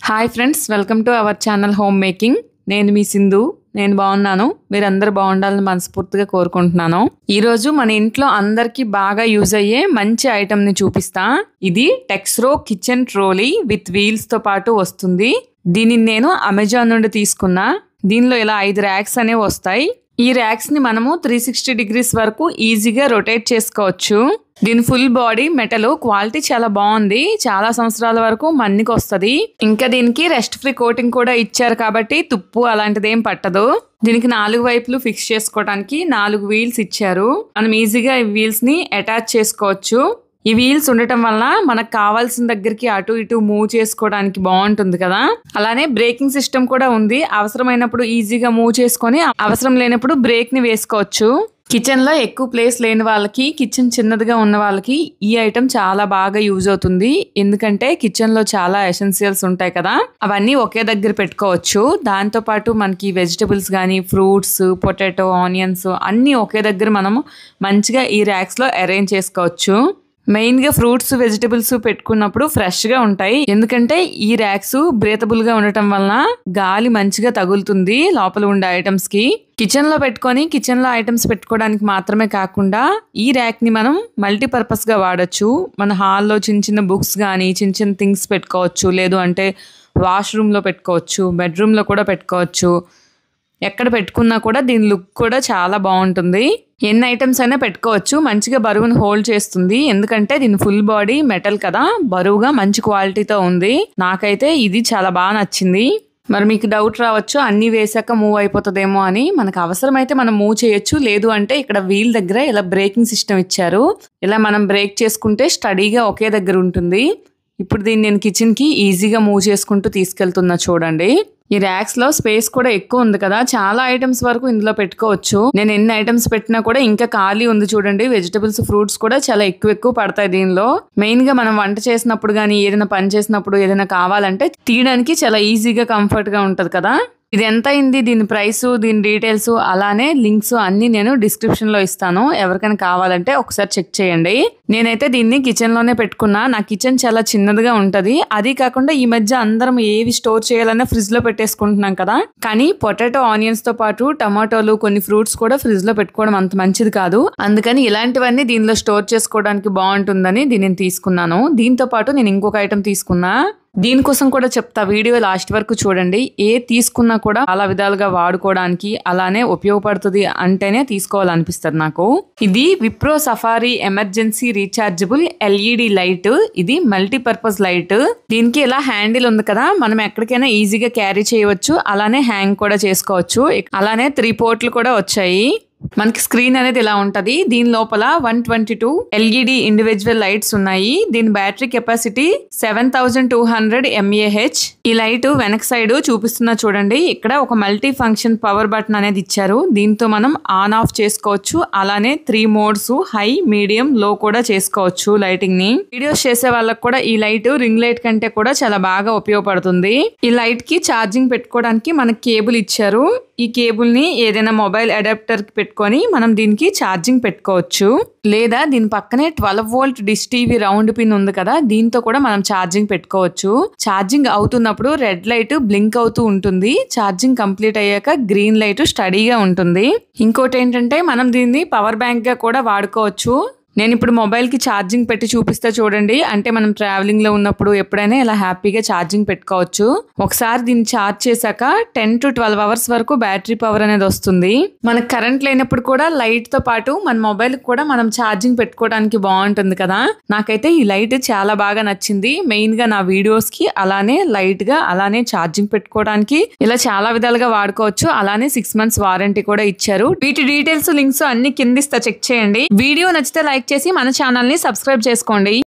Hi friends, welcome to our channel home making. నేను మీ సింధు. నేను బాగున్నాను. మీరందరూ బాగుండాలని మనస్ఫూర్తిగా కోరుకుంటున్నాను. ఈరోజు మన ఇంట్లో అందరికీ బాగా యూజ్ అయ్యే మంచి ఐటమ్ని చూపిస్తా. ఇది టెక్స్రో కిచెన్ ట్రోలీ విత్ వీల్స్ తో పాటు వస్తుంది. దీనిని నేను అమెజాన్ నుండి తీసుకున్నా. దీనిలో ఇలా 5 ర్యాక్స్ అనేవి వస్తాయి. ఈ ర్యాక్స్ ని మనము 360 డిగ్రీస్ వరకు ఈజీగా రొటేట్ చేసుకోవచ్చు. దీని ఫుల్ బాడీ మెటల్ క్వాలిటీ చాలా బాగుంది. చాలా సంవత్సరాల వరకు మన్నికి వస్తుంది. ఇంకా దీనికి రెస్ట్ ఫ్రీ కోటింగ్ కూడా ఇచ్చారు కాబట్టి తుప్పు అలాంటిది ఏం పట్టదు. దీనికి 4 వైపులు ఫిక్స్ చేసుకోవడానికి 4 వీల్స్ ఇచ్చారు. మనం ఈజీగా ఈ వీల్స్ ని అటాచ్ చేసుకోవచ్చు. ఈ వీల్స్ ఉండటం వల్ల మనకు కావాల్సిన దగ్గరికి అటు ఇటు మూవ్ చేసుకోవడానికి బాగుంటుంది కదా. అలానే బ్రేకింగ్ సిస్టమ్ కూడా ఉంది. అవసరమైనప్పుడు ఈజీగా మూవ్ చేసుకొని అవసరం లేనప్పుడు బ్రేక్ ని వేసుకోవచ్చు. కిచెన్ లో ఎక్కువ ప్లేస్ లేని వాళ్ళకి, కిచెన్ చిన్నదిగా ఉన్న వాళ్ళకి ఈ ఐటమ్ చాలా బాగా యూజ్ అవుతుంది. ఎందుకంటే కిచెన్ లో చాలా ఎసెన్షియల్స్ ఉంటాయి కదా, అవన్నీ ఒకే దగ్గర పెట్టుకోవచ్చు. దాంతో పాటు మనకి వెజిటబుల్స్ కానీ, ఫ్రూట్స్, పొటాటో, ఆనియన్స్ అన్ని ఒకే దగ్గర మనము మంచిగా ఈ ర్యాక్స్ లో అరేంజ్ చేసుకోవచ్చు. మెయిన్ గా ఫ్రూట్స్, వెజిటబుల్స్ పెట్టుకున్నప్పుడు ఫ్రెష్ గా ఉంటాయి. ఎందుకంటే ఈ ర్యాక్స్ బ్రీతబుల్ గా ఉండటం వలన గాలి మంచిగా తగులుతుంది లోపల ఉండే ఐటమ్స్ కి. కిచెన్ లో పెట్టుకొని కిచెన్ లో ఐటమ్స్ పెట్టుకోవడానికి మాత్రమే కాకుండా ఈ ర్యాక్ ని మనం మల్టీపర్పస్ గా వాడచ్చు. మన హాల్లో చిన్న చిన్న బుక్స్ కానీ, చిన్న చిన్న థింగ్స్ పెట్టుకోవచ్చు. లేదు అంటే వాష్రూమ్ లో పెట్టుకోవచ్చు, బెడ్రూమ్ లో కూడా పెట్టుకోవచ్చు. ఎక్కడ పెట్టుకున్నా కూడా దీని లుక్ కూడా చాలా బాగుంటుంది. ఎన్ని ఐటమ్స్ అయినా పెట్టుకోవచ్చు. మంచిగా బరువును హోల్డ్ చేస్తుంది. ఎందుకంటే దీని ఫుల్ బాడీ మెటల్ కదా, బరువుగా మంచి క్వాలిటీతో ఉంది. నాకైతే ఇది చాలా బాగా నచ్చింది. మరి మీకు డౌట్ రావచ్చు, అన్ని వేసాక మూవ్ అయిపోతుందేమో అని. మనకు అవసరమైతే మనం మూవ్ చేయొచ్చు. లేదు అంటే ఇక్కడ వీల్ దగ్గర ఇలా బ్రేకింగ్ సిస్టమ్ ఇచ్చారు. ఇలా మనం బ్రేక్ చేసుకుంటే స్టడీగా ఒకే దగ్గర ఉంటుంది. ఇప్పుడు దీన్ని నేను కిచెన్ కి ఈజీగా మూవ్ చేసుకుంటూ తీసుకెళ్తున్నా చూడండి. ఈ ర్యాక్స్ లో స్పేస్ కూడా ఎక్కువ ఉంది కదా, చాలా ఐటమ్స్ వరకు ఇందులో పెట్టుకోవచ్చు. నేను ఎన్ని ఐటమ్స్ పెట్టినా కూడా ఇంకా ఖాళీ ఉంది చూడండి. వెజిటబుల్స్, ఫ్రూట్స్ కూడా చాలా ఎక్కువ పడతాయి దీనిలో. మెయిన్ గా మనం వంట చేసినప్పుడు కానీ, ఏదైనా పని చేసినప్పుడు ఏదైనా కావాలంటే తీయడానికి చాలా ఈజీగా కంఫర్ట్ గా ఉంటది కదా. ఇది ఎంత అయింది, దీని ప్రైస్, దీని డీటెయిల్స్, అలానే లింక్స్ అన్ని నేను డిస్క్రిప్షన్ లో ఇస్తాను. ఎవరికైనా కావాలంటే ఒకసారి చెక్ చేయండి. నేనైతే దీన్ని కిచెన్ లోనే పెట్టుకున్నా. నా కిచెన్ చాలా చిన్నదిగా ఉంటది. అది కాకుండా ఈ మధ్య అందరం ఏవి స్టోర్ చేయాలన్నా ఫ్రిడ్జ్ లో పెట్టేసుకుంటున్నాం కదా. కానీ పొటాటో, ఆనియన్స్ తో పాటు టమాటోలు, కొన్ని ఫ్రూట్స్ కూడా ఫ్రిడ్జ్ లో పెట్టుకోవడం అంత మంచిది కాదు. అందుకని ఇలాంటివన్నీ దీనిలో స్టోర్ చేసుకోవడానికి బాగుంటుందని దీనిని తీసుకున్నాను. దీంతో పాటు నేను ఇంకొక ఐటమ్ తీసుకున్నా. దీనికోసం కూడా చెప్తా, వీడియో లాస్ట్ వరకు చూడండి. ఏ తీసుకున్నా కూడా చాలా విధాలుగా వాడుకోవడానికి అలానే ఉపయోగపడుతుంది అంటేనే తీసుకోవాలనిపిస్తుంది నాకు. ఇది Wipro safari emergency rechargeable LED light. ఇది మల్టీపర్పస్ లైట్. దీనికి ఇలా హ్యాండిల్ ఉంది కదా, మనం ఎక్కడికైనా ఈజీగా క్యారీ చేయవచ్చు. అలానే హ్యాంగ్ కూడా చేసుకోవచ్చు. అలానే 3 పోర్ట్లు కూడా వచ్చాయి. మనకి స్క్రీన్ అనేది ఇలా ఉంటది. దీని లోపల 122 LED ఇండివిజువల్ లైట్స్ ఉన్నాయి. దీని బ్యాటరీ కెపాసిటీ 7200 mAh. ఈ లైట్ వెనక సైడ్ చూపిస్తున్నా చూడండి. ఇక్కడ ఒక మల్టీ ఫంక్షన్ పవర్ బటన్ అనేది ఇచ్చారు. దీంతో మనం ఆన్ ఆఫ్ చేసుకోవచ్చు. అలానే 3 మోడ్స్, హై, మీడియం, లో కూడా చేసుకోవచ్చు లైటింగ్ ని. వీడియోస్ చేసే వాళ్ళకి కూడా ఈ లైట్ రింగ్ లైట్ కంటే కూడా చాలా బాగా ఉపయోగపడుతుంది. ఈ లైట్ కి ఛార్జింగ్ పెట్టుకోవడానికి మనకి కేబుల్ ఇచ్చారు. ఈ కేబుల్ ని ఏదైనా మొబైల్ అడాప్టర్ కి పెట్టుకొని మనం దీనికి ఛార్జింగ్ పెట్టుకోవచ్చు. లేదా దీని పక్కనే 12 volt dish TV round pin ఉంది కదా, దీంతో కూడా మనం ఛార్జింగ్ పెట్టుకోవచ్చు. ఛార్జింగ్ అవుతున్నప్పుడు రెడ్ లైట్ బ్లింక్ అవుతూ ఉంటుంది. ఛార్జింగ్ కంప్లీట్ అయ్యాక గ్రీన్ లైట్ స్టడీగా ఉంటుంది. ఇంకోటి ఏంటంటే మనం దీన్ని పవర్ బ్యాంక్ గా కూడా వాడుకోవచ్చు. నేను ఇప్పుడు మొబైల్ కి ఛార్జింగ్ పెట్టి చూపిస్తా చూడండి. అంటే మనం ట్రావెలింగ్ లో ఉన్నప్పుడు ఎప్పుడైనా ఇలా హ్యాపీగా ఛార్జింగ్ పెట్టుకోవచ్చు. ఒకసారి దీన్ని ఛార్జ్ చేశాక 10 to 12 అవర్స్ వరకు బ్యాటరీ పవర్ అనేది వస్తుంది. మనకు కరెంట్ లేనప్పుడు కూడా లైట్ తో పాటు మన మొబైల్ కూడా మనం ఛార్జింగ్ పెట్టుకోవడానికి బాగుంటుంది కదా. నాకైతే ఈ లైట్ చాలా బాగా నచ్చింది. మెయిన్ గా నా వీడియోస్ కి, అలానే లైట్ గా, అలానే ఛార్జింగ్ పెట్టుకోవడానికి ఇలా చాలా విధాలుగా వాడుకోవచ్చు. అలానే 6 months వారంటీ కూడా ఇచ్చారు. వీటి డీటెయిల్స్, లింక్స్ అన్ని కింద ఇస్తా, చెక్ చేయండి. వీడియో నచ్చితే లైక్ చేసి మన ఛానల్ ని సబ్స్క్రైబ్ చేసుకోండి.